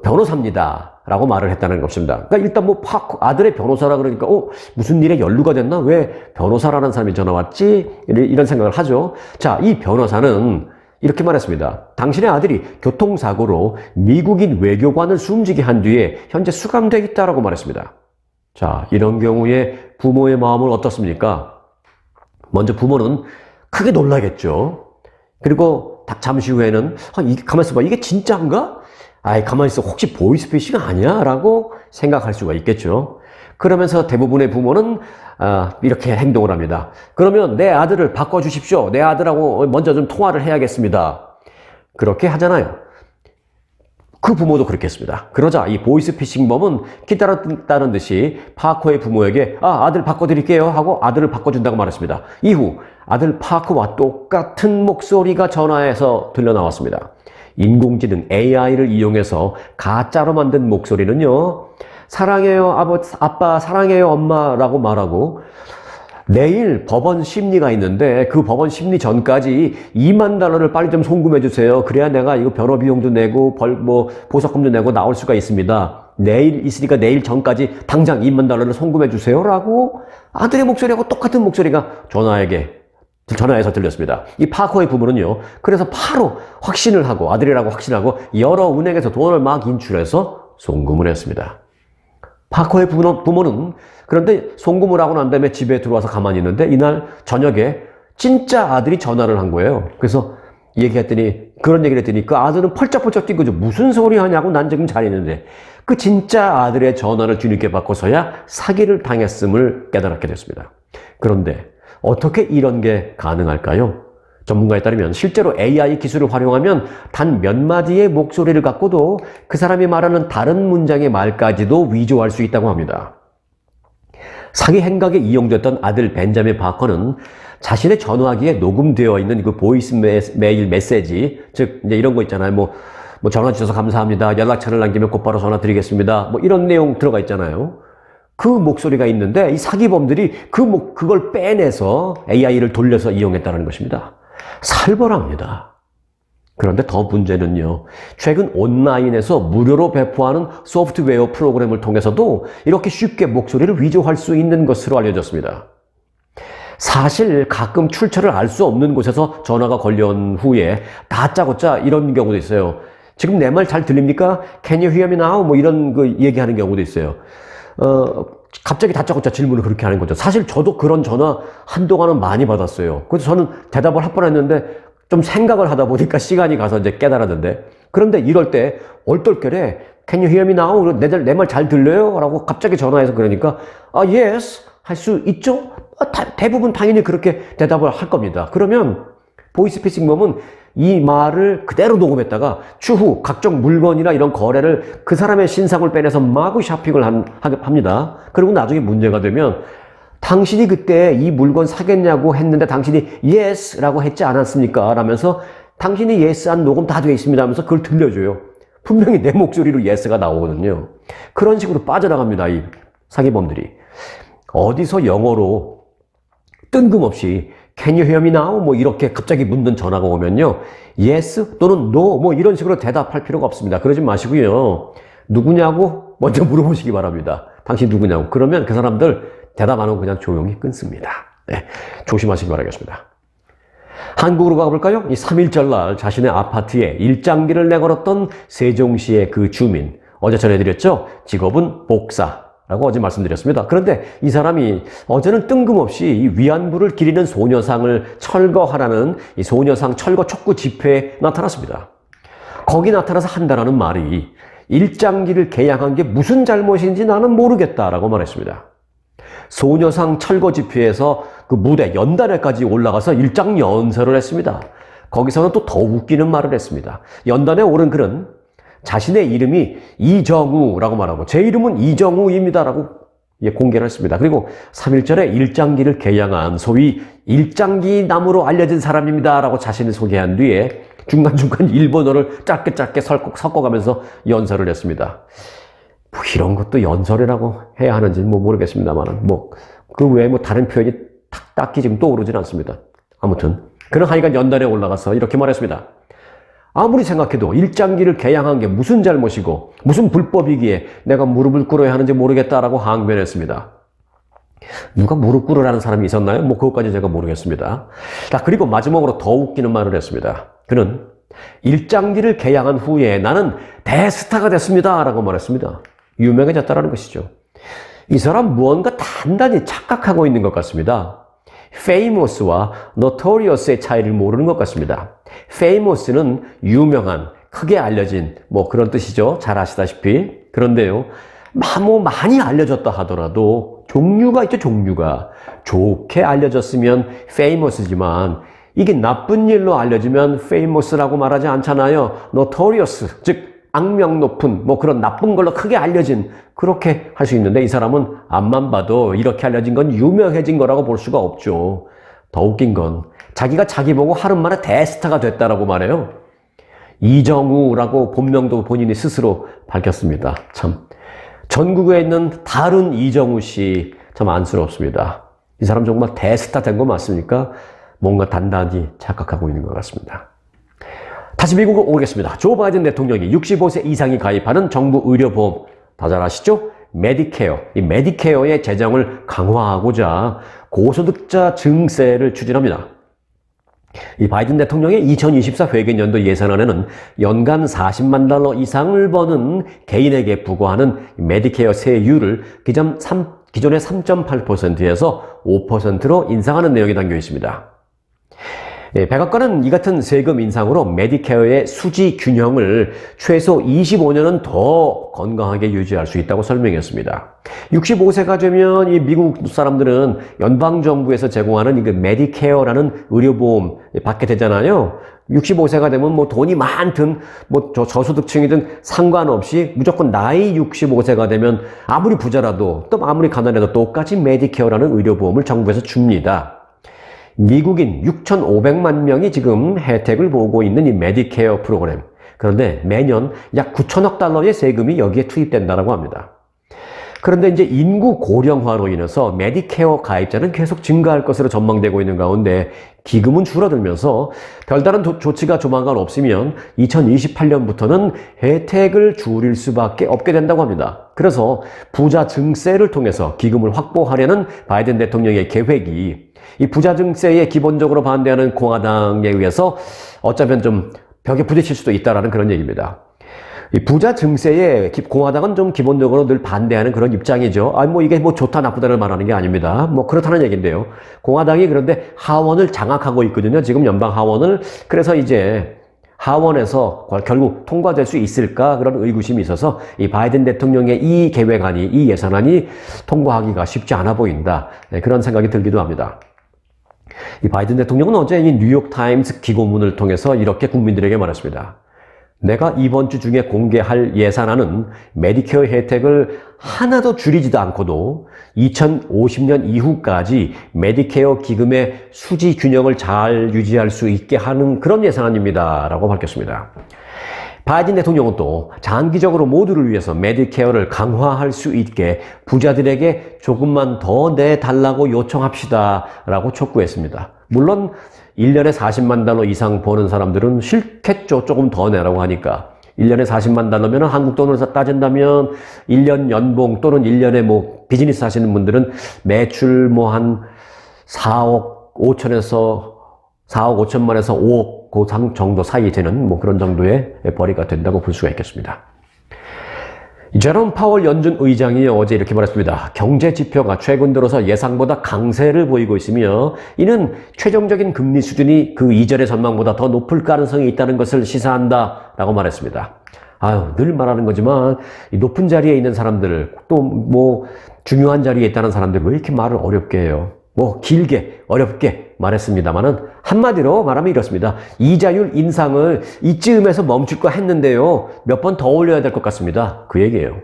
변호사입니다 라고 말을 했다는 것입니다. 그러니까 일단 뭐 파커 아들의 변호사라 그러니까 무슨 일에 연루가 됐나? 왜 변호사라는 사람이 전화 왔지? 이런 생각을 하죠. 자, 이 변호사는 이렇게 말했습니다. 당신의 아들이 교통사고로 미국인 외교관을 숨지게 한 뒤에 현재 수감되어 있다라고 말했습니다. 자, 이런 경우에 부모의 마음은 어떻습니까? 먼저 부모는 크게 놀라겠죠. 그리고 잠시 후에는 가만히 있어봐, 이게 진짜인가? 가만히 있어, 혹시 보이스피싱 아니야? 라고 생각할 수가 있겠죠. 그러면서 대부분의 부모는 이렇게 행동을 합니다. 그러면 내 아들을 바꿔주십시오. 내 아들하고 먼저 좀 통화를 해야겠습니다. 그렇게 하잖아요. 그 부모도 그렇게 했습니다. 그러자 이 보이스피싱범은 기다렸다는 듯이 파커의 부모에게 아들 바꿔드릴게요 하고 아들을 바꿔준다고 말했습니다. 이후 아들 파커와 똑같은 목소리가 전화에서 들려나왔습니다. 인공지능 AI를 이용해서 가짜로 만든 목소리는요, 사랑해요 아빠, 사랑해요 엄마라고 말하고, 내일 법원 심리가 있는데 그 법원 심리 전까지 $20,000를 빨리 좀 송금해 주세요. 그래야 내가 이거 변호 비용도 내고 보석금도 내고 나올 수가 있습니다. 내일 있으니까 내일 전까지 당장 $20,000를 송금해 주세요라고 아들의 목소리하고 똑같은 목소리가 전화에게 전화해서 들렸습니다. 이 파커의 부모는요, 그래서 바로 확신을 하고, 아들이라고 확신하고, 여러 은행에서 돈을 막 인출해서 송금을 했습니다. 파커의 부모는 그런데 송금을 하고 난 다음에 집에 들어와서 가만히 있는데, 이날 저녁에 진짜 아들이 전화를 한 거예요. 그래서 그런 얘기를 했더니 그 아들은 펄쩍펄쩍 뛴 거죠. 무슨 소리 하냐고, 난 지금 잘 있는데. 그 진짜 아들의 전화를 뒤늦게 받고서야 사기를 당했음을 깨달았게 됐습니다. 그런데 어떻게 이런 게 가능할까요? 전문가에 따르면 실제로 AI 기술을 활용하면 단 몇 마디의 목소리를 갖고도 그 사람이 말하는 다른 문장의 말까지도 위조할 수 있다고 합니다. 사기 행각에 이용됐던 아들 벤자민 파커는 자신의 전화기에 녹음되어 있는 그 보이스 메일 메시지, 즉 이제 이런 거 있잖아요. 뭐 전화 주셔서 감사합니다. 연락처를 남기면 곧바로 전화 드리겠습니다. 뭐 이런 내용 들어가 있잖아요. 그 목소리가 있는데 이 사기범들이 그걸 빼내서 AI를 돌려서 이용했다는 것입니다. 살벌합니다. 그런데 더 문제는요, 최근 온라인에서 무료로 배포하는 소프트웨어 프로그램을 통해서도 이렇게 쉽게 목소리를 위조할 수 있는 것으로 알려졌습니다. 사실 가끔 출처를 알 수 없는 곳에서 전화가 걸려온 후에 다짜고짜 이런 경우도 있어요. 지금 내 말 잘 들립니까? Can you hear me now? 뭐 이런 거 얘기하는 경우도 있어요. 갑자기 다짜고짜 질문을 그렇게 하는 거죠. 사실 저도 그런 전화 한동안은 많이 받았어요. 그래서 저는 대답을 할 뻔했는데 좀 생각을 하다 보니까 시간이 가서 이제 깨달았는데, 그런데 이럴 때 얼떨결에 Can you hear me now? 내 말 잘 들려요? 라고 갑자기 전화해서 그러니까 yes 할 수 있죠? 대부분 당연히 그렇게 대답을 할 겁니다. 그러면 보이스피싱범은 이 말을 그대로 녹음했다가 추후 각종 물건이나 이런 거래를 그 사람의 신상을 빼내서 마구 쇼핑을 합니다. 그리고 나중에 문제가 되면 당신이 그때 이 물건 사겠냐고 했는데 당신이 yes 라고 했지 않았습니까? 라면서 당신이 yes 한 녹음 다 되어 있습니다 하면서 그걸 들려줘요. 분명히 내 목소리로 yes가 나오거든요. 그런 식으로 빠져나갑니다, 이 사기범들이. 어디서 영어로 뜬금없이 Can you hear me now? 뭐 이렇게 갑자기 묻는 전화가 오면요, yes 또는 no 뭐 이런 식으로 대답할 필요가 없습니다. 그러지 마시고요, 누구냐고 먼저 물어보시기 바랍니다. 당신 누구냐고. 그러면 그 사람들 대답 안 하고 그냥 조용히 끊습니다. 네, 조심하시기 바라겠습니다. 한국으로 가볼까요? 이 3.1절 날 자신의 아파트에 일장기를 내걸었던 세종시의 그 주민, 어제 전해드렸죠? 직업은 복사라고 어제 말씀드렸습니다. 그런데 이 사람이 어제는 뜬금없이 이 위안부를 기리는 소녀상을 철거하라는 이 소녀상 철거 촉구 집회에 나타났습니다. 거기 나타나서 한다라는 말이 일장기를 개양한 게 무슨 잘못인지 나는 모르겠다라고 말했습니다. 소녀상 철거 집회에서 그 무대 연단회까지 올라가서 일장 연설을 했습니다. 거기서는 또 더 웃기는 말을 했습니다. 연단에 오른 그는 자신의 이름이 이정우라고 말하고 제 이름은 이정우입니다라고 공개를 했습니다. 그리고 3.1절에 일장기를 개양한 소위 일장기 나무로 알려진 사람입니다라고 자신을 소개한 뒤에 중간중간 일본어를 짧게 섞어가면서 연설을 했습니다. 뭐 이런 것도 연설이라고 해야 하는지는 모르겠습니다만, 그 외에 다른 표현이 딱히 지금 떠오르진 않습니다. 아무튼 그는 하여간 연단에 올라가서 이렇게 말했습니다. 아무리 생각해도 일장기를 개양한 게 무슨 잘못이고 무슨 불법이기에 내가 무릎을 꿇어야 하는지 모르겠다라고 항변했습니다. 누가 무릎 꿇으라는 사람이 있었나요? 그것까지 제가 모르겠습니다. 자, 그리고 마지막으로 더 웃기는 말을 했습니다. 그는 일장기를 개양한 후에 나는 대스타가 됐습니다 라고 말했습니다. 유명해졌다는 것이죠. 이 사람 무언가 단단히 착각하고 있는 것 같습니다. famous와 notorious의 차이를 모르는 것 같습니다. famous는 유명한, 크게 알려진 그런 뜻이죠. 잘 아시다시피. 그런데요, 많이 알려졌다 하더라도 종류가 있죠. 종류가 좋게 알려졌으면 famous지만 이게 나쁜 일로 알려지면 famous라고 말하지 않잖아요. notorious, 즉 악명 높은 그런 나쁜 걸로 크게 알려진, 그렇게 할 수 있는데 이 사람은 앞만 봐도 이렇게 알려진 건 유명해진 거라고 볼 수가 없죠. 더 웃긴 건 자기가 자기 보고 하루 만에 대스타가 됐다라고 말해요. 이정우라고 본명도 본인이 스스로 밝혔습니다. 참 전국에 있는 다른 이정우 씨 참 안쓰럽습니다. 이 사람 정말 대스타 된 거 맞습니까? 뭔가 단단히 착각하고 있는 것 같습니다. 다시 미국으로 오겠습니다. 조 바이든 대통령이 65세 이상이 가입하는 정부 의료보험, 다 잘 아시죠? 메디케어, 이 메디케어의 재정을 강화하고자 고소득자 증세를 추진합니다. 이 바이든 대통령의 2024 회계연도 예산안에는 연간 40만 달러 이상을 버는 개인에게 부과하는 메디케어 세율을 기존의 3.8%에서 5%로 인상하는 내용이 담겨 있습니다. 백악관은 이 같은 세금 인상으로 메디케어의 수지 균형을 최소 25년은 더 건강하게 유지할 수 있다고 설명했습니다. 65세가 되면 이 미국 사람들은 연방정부에서 제공하는 이 메디케어라는 의료보험 받게 되잖아요. 65세가 되면 뭐 돈이 많든 뭐 저소득층이든 상관없이 무조건 나이 65세가 되면 아무리 부자라도 또 아무리 가난해도 똑같이 메디케어라는 의료보험을 정부에서 줍니다. 미국인 6,500만 명이 지금 혜택을 보고 있는 이 메디케어 프로그램. 그런데 매년 약 9천억 달러의 세금이 여기에 투입된다고 합니다. 그런데 이제 인구 고령화로 인해서 메디케어 가입자는 계속 증가할 것으로 전망되고 있는 가운데 기금은 줄어들면서 별다른 조치가 조만간 없으면 2028년부터는 혜택을 줄일 수밖에 없게 된다고 합니다. 그래서 부자 증세를 통해서 기금을 확보하려는 바이든 대통령의 계획이 이 부자 증세에 기본적으로 반대하는 공화당에 의해서 어쩌면 좀 벽에 부딪힐 수도 있다라는 그런 얘기입니다. 이 부자 증세에 공화당은 좀 기본적으로 늘 반대하는 그런 입장이죠. 아니 뭐 이게 뭐 좋다 나쁘다를 말하는 게 아닙니다. 뭐 그렇다는 얘기인데요. 공화당이 그런데 하원을 장악하고 있거든요. 지금 연방 하원을. 그래서 이제 하원에서 결국 통과될 수 있을까 그런 의구심이 있어서 이 바이든 대통령의 이 계획안이 이 예산안이 통과하기가 쉽지 않아 보인다. 그런 생각이 들기도 합니다. 이 바이든 대통령은 어제 이 뉴욕타임스 기고문을 통해서 이렇게 국민들에게 말했습니다. 내가 이번 주 중에 공개할 예산안은 메디케어 혜택을 하나도 줄이지도 않고도 2050년 이후까지 메디케어 기금의 수지 균형을 잘 유지할 수 있게 하는 그런 예산안입니다. 라고 밝혔습니다. 바이든 대통령은 또 장기적으로 모두를 위해서 메디케어를 강화할 수 있게 부자들에게 조금만 더 내달라고 요청합시다 라고 촉구했습니다. 물론 1년에 40만 달러 이상 버는 사람들은 싫겠죠. 조금 더 내라고 하니까. 1년에 40만 달러면 한국 돈으로 따진다면 1년 연봉 또는 1년에 뭐 비즈니스 하시는 분들은 매출 뭐 한 4억 5천만에서 5억 그 정도 사이 되는 뭐 그런 정도의 벌이가 된다고 볼 수가 있겠습니다. 제롬 파월 연준 의장이 어제 이렇게 말했습니다. 경제 지표가 최근 들어서 예상보다 강세를 보이고 있으며 이는 최종적인 금리 수준이 그 이전의 전망보다 더 높을 가능성이 있다는 것을 시사한다라고 말했습니다. 늘 말하는 거지만 이 높은 자리에 있는 사람들 또 뭐 중요한 자리에 있다는 사람들 왜 이렇게 말을 어렵게 해요? 뭐 길게 어렵게 말했습니다만은 한마디로 말하면 이렇습니다. 이자율 인상을 이쯤에서 멈출까 했는데요. 몇 번 더 올려야 될 것 같습니다. 그 얘기예요.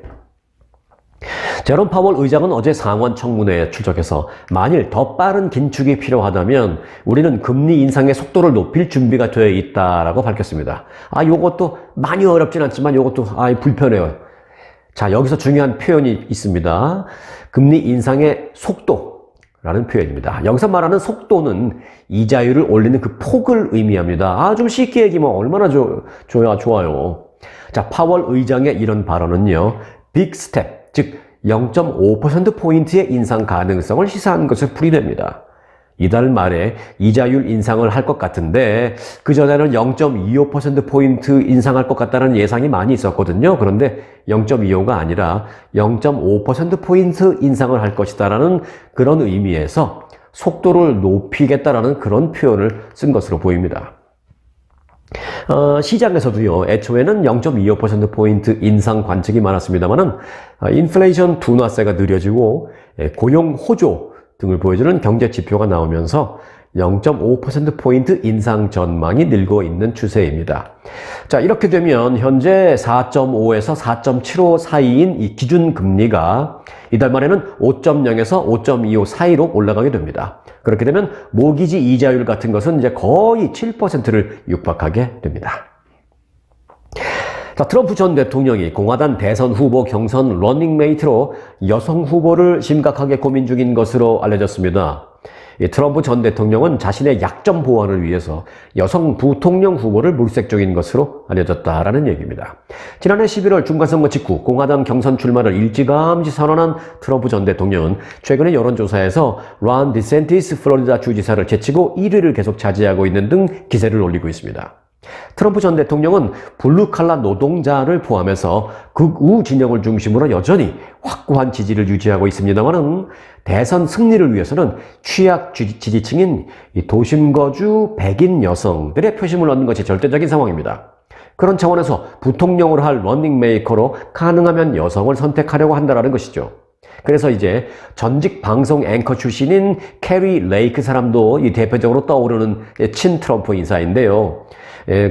제롬 파월 의장은 어제 상원 청문회에 출석해서 만일 더 빠른 긴축이 필요하다면 우리는 금리 인상의 속도를 높일 준비가 되어 있다라고 밝혔습니다. 요것도 많이 어렵진 않지만 요것도 불편해요. 자, 여기서 중요한 표현이 있습니다. 금리 인상의 속도라는 표현입니다. 여기서 말하는 속도는 이자율을 올리는 그 폭을 의미합니다. 좀 쉽게 얘기하면 얼마나 좋아요. 자, 파월 의장의 이런 발언은요, 빅 스텝, 즉 0.5%포인트의 인상 가능성을 시사한 것을 풀이됩니다. 이달 말에 이자율 인상을 할 것 같은데 그전에는 0.25%포인트 인상할 것 같다는 예상이 많이 있었거든요. 그런데 0.25가 아니라 0.5%포인트 인상을 할 것이다라는 그런 의미에서 속도를 높이겠다라는 그런 표현을 쓴 것으로 보입니다. 시장에서도요, 애초에는 0.25%포인트 인상 관측이 많았습니다만은, 인플레이션 둔화세가 느려지고, 고용 호조 등을 보여주는 경제 지표가 나오면서 0.5%포인트 인상 전망이 늘고 있는 추세입니다. 자, 이렇게 되면 현재 4.5에서 4.75 사이인 이 기준 금리가 이달 말에는 5.0에서 5.25 사이로 올라가게 됩니다. 그렇게 되면 모기지 이자율 같은 것은 이제 거의 7%를 육박하게 됩니다. 자, 트럼프 전 대통령이 공화당 대선 후보 경선 러닝메이트로 여성 후보를 심각하게 고민 중인 것으로 알려졌습니다. 이 트럼프 전 대통령은 자신의 약점 보완을 위해서 여성 부통령 후보를 물색중인 것으로 알려졌다라는 얘기입니다. 지난해 11월 중간선거 직후 공화당 경선 출마를 일찌감치 선언한 트럼프 전 대통령은 최근에 여론조사에서 론 디센티스 플로리다 주지사를 제치고 1위를 계속 차지하고 있는 등 기세를 올리고 있습니다. 트럼프 전 대통령은 블루칼라 노동자를 포함해서 극우 진영을 중심으로 여전히 확고한 지지를 유지하고 있습니다만은 대선 승리를 위해서는 취약 지지층인 도심 거주 백인 여성들의 표심을 얻는 것이 절대적인 상황입니다. 그런 차원에서 부통령으로 할 러닝메이커로 가능하면 여성을 선택하려고 한다는 것이죠. 그래서 이제 전직 방송 앵커 출신인 캐리 레이크 사람도 이 대표적으로 떠오르는 친 트럼프 인사인데요.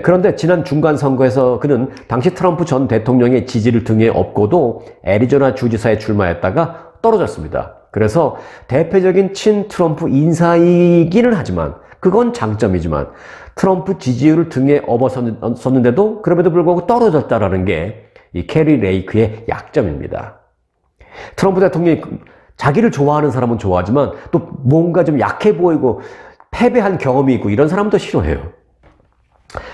그런데 지난 중간 선거에서 그는 당시 트럼프 전 대통령의 지지를 등에 업고도 애리조나 주지사에 출마했다가 떨어졌습니다. 그래서 대표적인 친 트럼프 인사이기는 하지만 그건 장점이지만 트럼프 지지율을 등에 업었었는데도 그럼에도 불구하고 떨어졌다라는 게 이 캐리 레이크의 약점입니다. 트럼프 대통령이 자기를 좋아하는 사람은 좋아하지만 또 뭔가 좀 약해 보이고 패배한 경험이 있고 이런 사람도 싫어해요.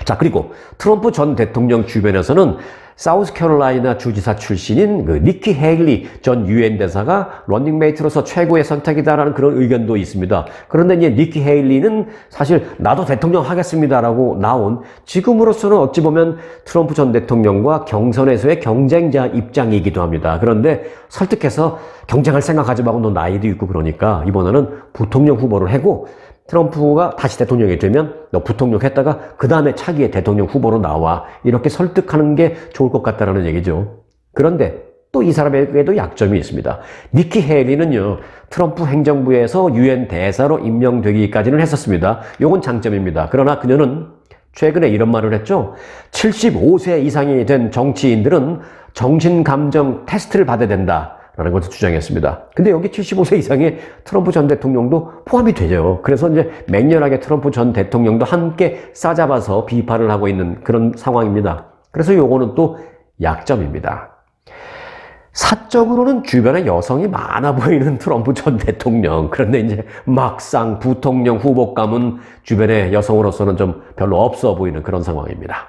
자, 그리고 트럼프 전 대통령 주변에서는 사우스캐롤라이나 주지사 출신인 니키 헤일리 전 유엔 대사가 러닝메이트로서 최고의 선택이다라는 그런 의견도 있습니다. 그런데 이제 니키 헤일리는 사실 나도 대통령 하겠습니다라고 나온 지금으로서는 어찌 보면 트럼프 전 대통령과 경선에서의 경쟁자 입장이기도 합니다. 그런데 설득해서 경쟁할 생각하지 말고 너 나이도 있고 그러니까 이번에는 부통령 후보를 하고 트럼프가 다시 대통령이 되면 너 부통령 했다가 그 다음에 차기의 대통령 후보로 나와 이렇게 설득하는 게 좋을 것 같다는 얘기죠. 그런데 또 이 사람에게도 약점이 있습니다. 니키 헤일리는요 트럼프 행정부에서 유엔 대사로 임명되기까지는 했었습니다. 요건 장점입니다. 그러나 그녀는 최근에 이런 말을 했죠. 75세 이상이 된 정치인들은 정신감정 테스트를 받아야 된다 라는 것을 주장했습니다. 근데 여기 75세 이상의 트럼프 전 대통령도 포함이 되죠. 그래서 이제 맹렬하게 트럼프 전 대통령도 함께 싸잡아서 비판을 하고 있는 그런 상황입니다. 그래서 요거는 또 약점입니다. 사적으로는 주변에 여성이 많아 보이는 트럼프 전 대통령. 그런데 이제 막상 부통령 후보감은 주변에 여성으로서는 좀 별로 없어 보이는 그런 상황입니다.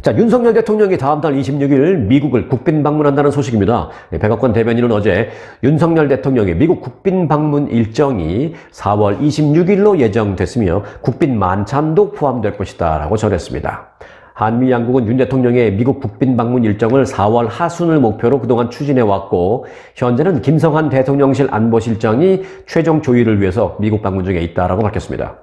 자, 윤석열 대통령이 다음 달 26일 미국을 국빈 방문한다는 소식입니다. 백악관 대변인은 어제 윤석열 대통령의 미국 국빈 방문 일정이 4월 26일로 예정됐으며 국빈 만찬도 포함될 것이다 라고 전했습니다. 한미 양국은 윤 대통령의 미국 국빈 방문 일정을 4월 하순을 목표로 그동안 추진해왔고 현재는 김성한 대통령실 안보실장이 최종 조율을 위해서 미국 방문 중에 있다라고 밝혔습니다.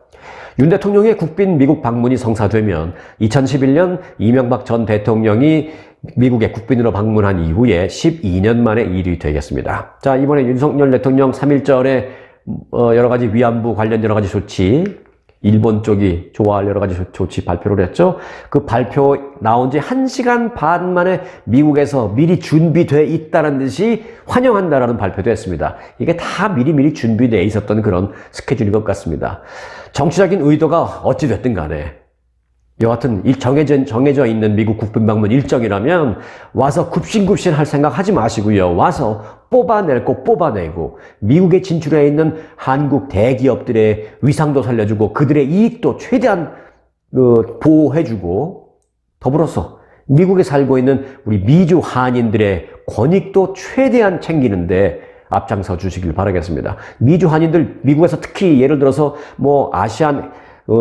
윤 대통령의 국빈 미국 방문이 성사되면 2011년 이명박 전 대통령이 미국에 국빈으로 방문한 이후에 12년 만에 일이 되겠습니다. 자, 이번에 윤석열 대통령 3.1절에 여러 가지 위안부 관련 여러 가지 조치, 일본 쪽이 좋아할 여러 가지 조치 발표를 했죠. 그 발표 나온 지 1시간 반 만에 미국에서 미리 준비돼 있다는 듯이 환영한다라는 발표도 했습니다. 이게 다 미리 준비되어 있었던 그런 스케줄인 것 같습니다. 정치적인 의도가 어찌됐든 간에 여하튼 정해져 있는 미국 국빈 방문 일정이라면 와서 굽신굽신 할 생각 하지 마시고요. 와서 뽑아낼 거 뽑아내고 미국에 진출해 있는 한국 대기업들의 위상도 살려주고 그들의 이익도 최대한 보호해주고 더불어서 미국에 살고 있는 우리 미주 한인들의 권익도 최대한 챙기는데 앞장서 주시길 바라겠습니다. 미주 한인들 미국에서 특히 예를 들어서 뭐 아시안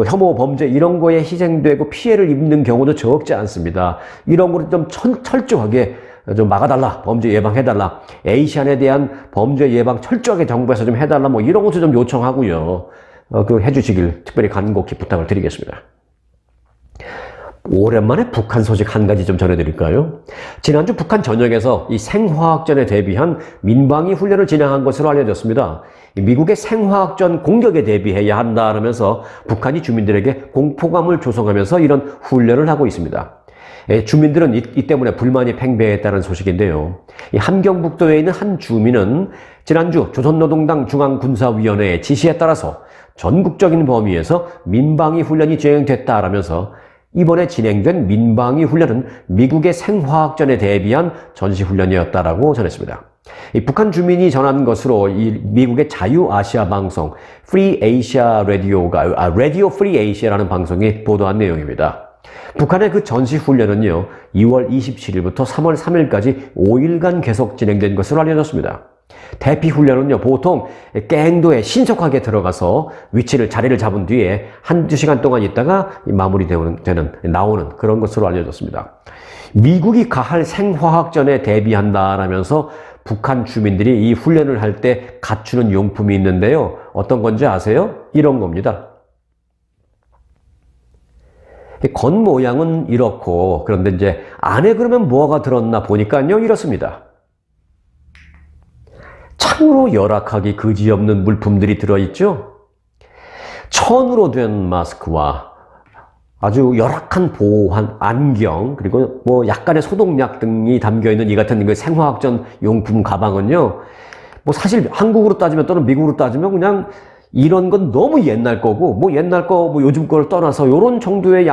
혐오 범죄 이런 거에 희생되고 피해를 입는 경우도 적지 않습니다. 이런 거를 좀 철저하게 좀 막아달라, 범죄 예방해달라, 에이시안에 대한 범죄 예방 철저하게 정부에서 좀 해달라, 뭐 이런 것도 좀 요청하고요. 해주시길 특별히 간곡히 부탁을 드리겠습니다. 오랜만에 북한 소식 한 가지 좀 전해드릴까요? 지난주 북한 전역에서 이 생화학전에 대비한 민방위 훈련을 진행한 것으로 알려졌습니다. 미국의 생화학전 공격에 대비해야 한다라면서 북한이 주민들에게 공포감을 조성하면서 이런 훈련을 하고 있습니다. 주민들은 이 때문에 불만이 팽배했다는 소식인데요. 함경북도에 있는 한 주민은 지난주 조선노동당 중앙군사위원회의 지시에 따라서 전국적인 범위에서 민방위 훈련이 진행됐다라면서 이번에 진행된 민방위 훈련은 미국의 생화학전에 대비한 전시훈련이었다라고 전했습니다. 이 북한 주민이 전한 것으로 이 미국의 자유아시아 방송 Free Asia Radio가 Radio Free Asia라는 방송이 보도한 내용입니다. 북한의 그 전시 훈련은요, 2월 27일부터 3월 3일까지 5일간 계속 진행된 것으로 알려졌습니다. 대피 훈련은요, 보통 갱도에 신속하게 들어가서 자리를 잡은 뒤에 한두 시간 동안 있다가 나오는 그런 것으로 알려졌습니다. 미국이 가할 생화학전에 대비한다라면서 북한 주민들이 이 훈련을 할 때 갖추는 용품이 있는데요. 어떤 건지 아세요? 이런 겁니다. 건 모양은 이렇고, 그런데 이제 안에 그러면 뭐가 들었나 보니까요, 이렇습니다. 참으로 열악하기 그지없는 물품들이 들어있죠? 천으로 된 마스크와 아주 열악한 보호한 안경, 그리고 뭐 약간의 소독약 등이 담겨있는 이 같은 그 생화학전 용품 가방은요, 뭐 사실 한국으로 따지면 또는 미국으로 따지면 그냥 이런 건 너무 옛날 거고, 뭐 옛날 거, 뭐 요즘 거를 떠나서 요런 정도의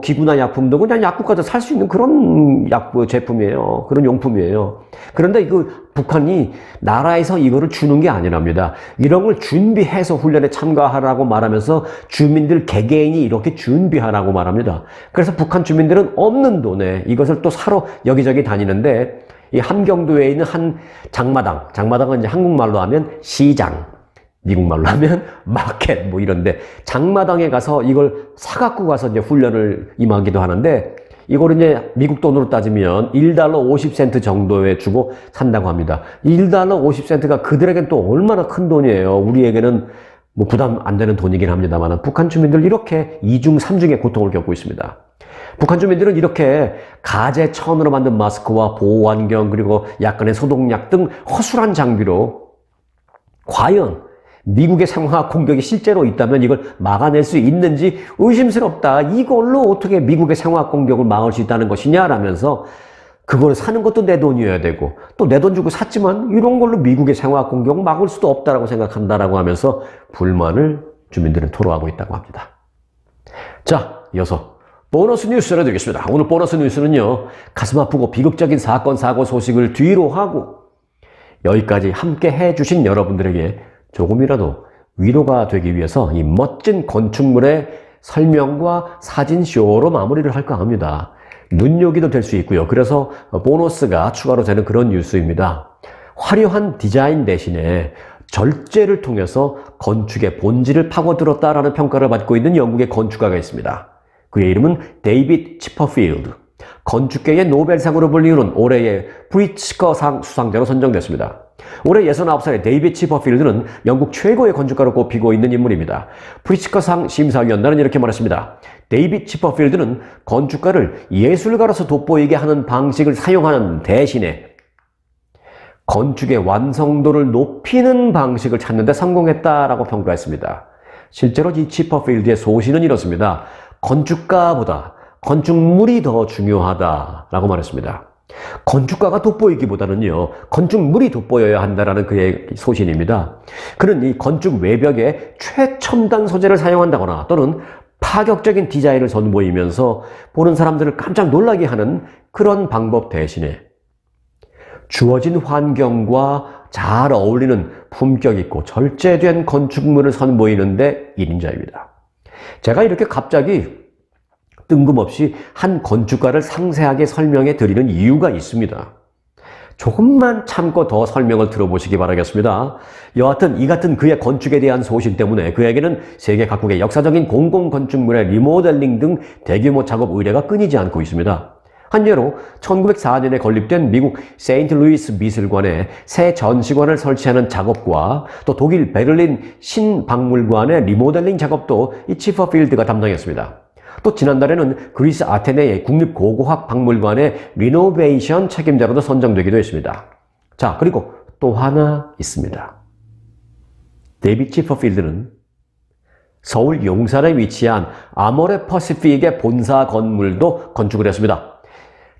기구나 약품도 그냥 약국 가서 살 수 있는 그런 제품이에요. 그런 용품이에요. 그런데 북한이 나라에서 이거를 주는 게 아니랍니다. 이런 걸 준비해서 훈련에 참가하라고 말하면서 주민들 개개인이 이렇게 준비하라고 말합니다. 그래서 북한 주민들은 없는 돈에 이것을 또 사러 여기저기 다니는데, 이 함경도에 있는 한 장마당은 이제 한국말로 하면 시장, 미국말로 하면 마켓 뭐 이런데, 장마당에 가서 이걸 사갖고 가서 이제 훈련을 임하기도 하는데, 이걸 이제 미국 돈으로 따지면 1달러 50센트 정도에 주고 산다고 합니다. 1달러 50센트가 그들에겐 또 얼마나 큰 돈이에요. 우리에게는 뭐 부담 안 되는 돈이긴 합니다만, 북한 주민들 이렇게 2중 3중의 고통을 겪고 있습니다. 북한 주민들은 이렇게 가재 천으로 만든 마스크와 보호안경, 그리고 약간의 소독약 등 허술한 장비로 과연 미국의 생화학 공격이 실제로 있다면 이걸 막아낼 수 있는지 의심스럽다. 이걸로 어떻게 미국의 생화학 공격을 막을 수 있다는 것이냐라면서, 그걸 사는 것도 내 돈이어야 되고, 또 내 돈 주고 샀지만 이런 걸로 미국의 생화학 공격을 막을 수도 없다라고 생각한다라고 하면서 불만을 주민들은 토로하고 있다고 합니다. 자, 이어서 보너스 뉴스를 드리겠습니다. 오늘 보너스 뉴스는요, 가슴 아프고 비극적인 사건, 사고 소식을 뒤로 하고 여기까지 함께 해주신 여러분들에게 조금이라도 위로가 되기 위해서 이 멋진 건축물의 설명과 사진쇼로 마무리를 할까 합니다. 눈요기도 될 수 있고요. 그래서 보너스가 추가로 되는 그런 뉴스입니다. 화려한 디자인 대신에 절제를 통해서 건축의 본질을 파고들었다라는 평가를 받고 있는 영국의 건축가가 있습니다. 그의 이름은 데이빗 치퍼필드. 건축계의 노벨상으로 불리우는 올해의 프리츠커상 수상자로 선정됐습니다. 올해 69살의 데이빗 치퍼필드는 영국 최고의 건축가로 꼽히고 있는 인물입니다. 프리츠커상 심사위원단은 이렇게 말했습니다. 데이빗 치퍼필드는 건축가를 예술가로서 돋보이게 하는 방식을 사용하는 대신에 건축의 완성도를 높이는 방식을 찾는 데 성공했다라고 평가했습니다. 실제로 이 치퍼필드의 소신은 이렇습니다. 건축가보다 건축물이 더 중요하다라고 말했습니다. 건축가가 돋보이기보다는요, 건축물이 돋보여야 한다라는 그의 소신입니다. 그는 이 건축 외벽에 최첨단 소재를 사용한다거나 또는 파격적인 디자인을 선보이면서 보는 사람들을 깜짝 놀라게 하는 그런 방법 대신에 주어진 환경과 잘 어울리는 품격 있고 절제된 건축물을 선보이는데 1인자입니다. 제가 이렇게 갑자기 뜬금없이 한 건축가를 상세하게 설명해 드리는 이유가 있습니다. 조금만 참고 더 설명을 들어보시기 바라겠습니다. 여하튼 이 같은 그의 건축에 대한 소신 때문에 그에게는 세계 각국의 역사적인 공공건축물의 리모델링 등 대규모 작업 의뢰가 끊이지 않고 있습니다. 한 예로 1904년에 건립된 미국 세인트루이스 미술관에 새 전시관을 설치하는 작업과 또 독일 베를린 신박물관의 리모델링 작업도 이 치퍼필드가 담당했습니다. 또 지난달에는 그리스 아테네의 국립고고학박물관의 리노베이션 책임자로도 선정되기도 했습니다. 자, 그리고 또 하나 있습니다. 데이빗 치퍼필드는 서울 용산에 위치한 아모레 퍼시픽의 본사 건물도 건축을 했습니다.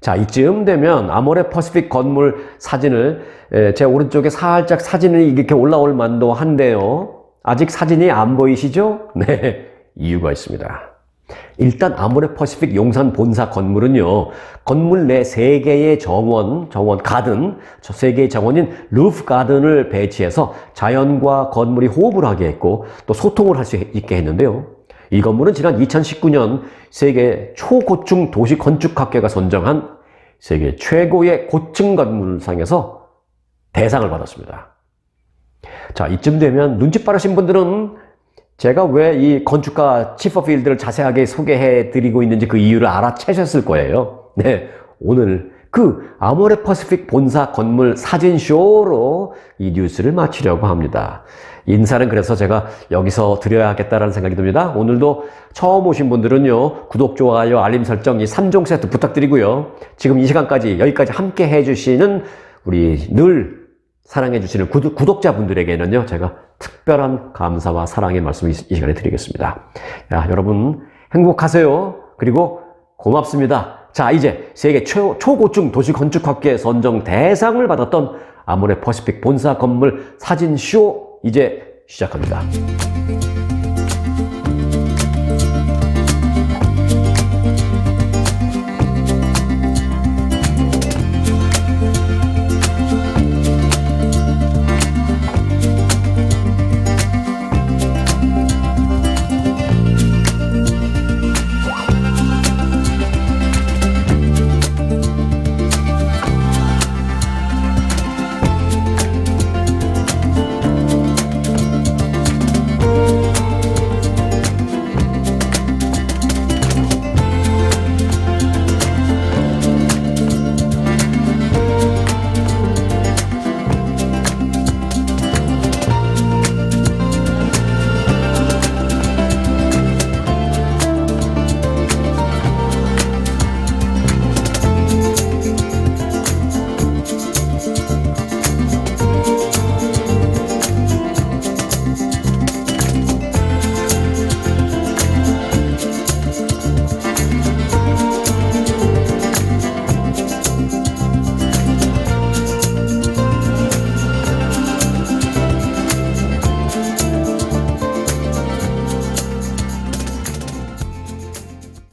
자, 이쯤 되면 아모레 퍼시픽 건물 사진을 제 오른쪽에 살짝 사진이 이렇게 올라올 만도 한데요. 아직 사진이 안 보이시죠? 네, 이유가 있습니다. 일단 아모레 퍼시픽 용산 본사 건물은요, 건물 내 3개의 정원 가든, 저 3개의 정원인 루프 가든을 배치해서 자연과 건물이 호흡을 하게 했고 또 소통을 할 수 있게 했는데요. 이 건물은 지난 2019년 세계 초고층 도시 건축학회가 선정한 세계 최고의 고층 건물상에서 대상을 받았습니다. 자, 이쯤 되면 눈치 빠르신 분들은 제가 왜 이 건축가 치퍼필드를 자세하게 소개해 드리고 있는지 그 이유를 알아채셨을 거예요. 네, 오늘 그 아모레 퍼시픽 본사 건물 사진쇼로 이 뉴스를 마치려고 합니다. 인사는 그래서 제가 여기서 드려야겠다라는 생각이 듭니다. 오늘도 처음 오신 분들은요, 구독, 좋아요, 알림 설정 이 3종 세트 부탁드리고요. 지금 이 시간까지 여기까지 함께 해주시는 우리 늘 사랑해주시는 구독자분들에게는요, 제가 특별한 감사와 사랑의 말씀을 이 시간에 드리겠습니다. 야, 여러분 행복하세요. 그리고 고맙습니다. 자, 이제 세계 초고층 도시건축학회 선정 대상을 받았던 아모레 퍼시픽 본사 건물 사진쇼 이제 시작합니다.